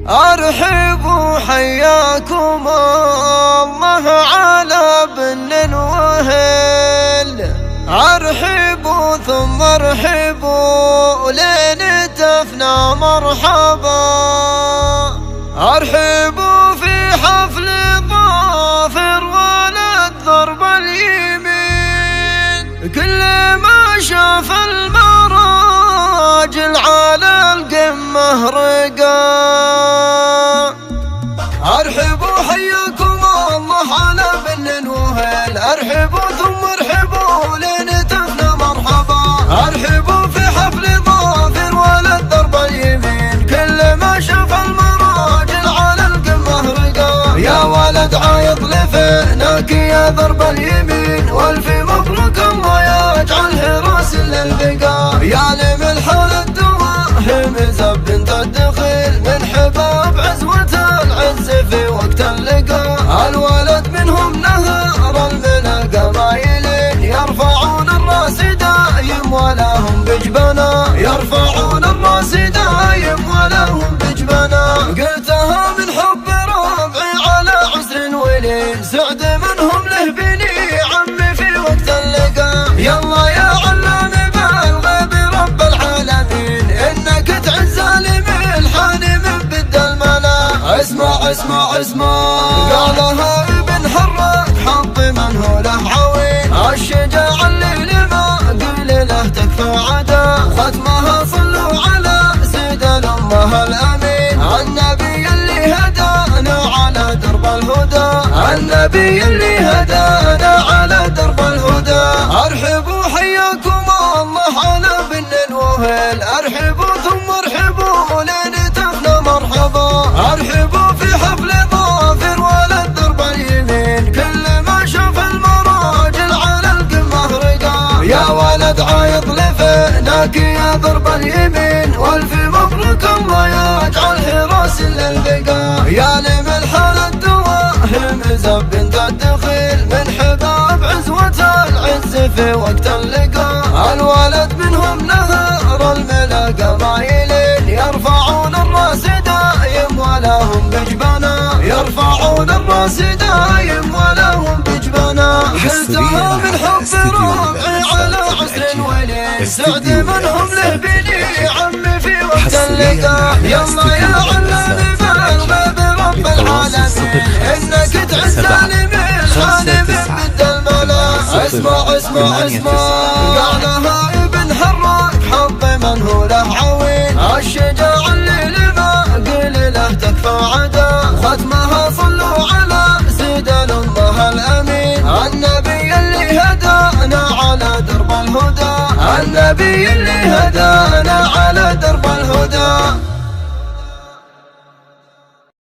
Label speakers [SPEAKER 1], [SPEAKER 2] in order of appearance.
[SPEAKER 1] أرحب وحياكم الله على بن وهل. أرحبوا ثم ارحبوا لين تفنى مرحبا. أرحبوا في حفل ظافر ولد ضرب اليمين، كل ما شاف المراجل على القمة رقا. أرحبوا حياكم الله على بن وهل. أرحبوا ثم ارحبوا لين تفنى مرحبا. أرحبوا في حفل ظافر ولد ضرب اليمين، كل ما شاف المراجل على القمة رقا. يا ولد عايض لفناك يا ضرب اليمين، والف مبروك الله يجعله راس للبقاء. يا لملح الدواهم زب تدخل من حباب عزوة العز في وقت اللقاء. الولد منهم نهر الملا قبايلين، يرفعون الراس دايم ولا هم بجبنا. يرفعون الراس دايم ولا هم بجبنا. قلتها من حب ربعي على عسر ولين، سعد منهم له بني عمي في وقت اللقاء. يلا يا علام بالغ برب العالمين، انك تعز لملحان من بد الملا. اسمع اسمع اسمع قالها ابن حراك حط من هو له عوين. الشجاع اللي لما قل له تكفى عدا، ختمها صلوا على سيد الامه الامين. النبي اللي هدانا على درب الهدى. النبي اللي هدانا على درب الهدى. أرحبوا حياكم الله على بن وهل. أرحبوا ثم ارحبوا لين تفنى مرحبا. أرحبوا في حفل ظافر ولد ضرب اليمين، كل ما شاف المراجل على القمة رقا. يا ولد عايض لفناك يا ضرب اليمين، والف مبروك الله يجعله راس للبقاء. يا لملح الدواهم زب تدخل من حباب عزوة العز في وقت اللقاء. الولد منهم نهر الملا قبايلين، يرفعون الراس دايم ولا هم بجبنا. يرفعون الراس دايم ولا هم بجبنا. قلتها من حب ربعي على عسر ولين، سعد منهم له بني عمي في وقت اللقاء. يلا يا علام بالغ برب العالمين، انك تعز لملحان من بد الملا. اسمع اسمع اسمع قالها ابن حراك حط من هو له عوين. الشجاع اللي لما قل له تكفى عدا، ختمها صلوا على سيد الامه الامين. النبي اللي هدانا على درب الهدى. النبي اللي هدانا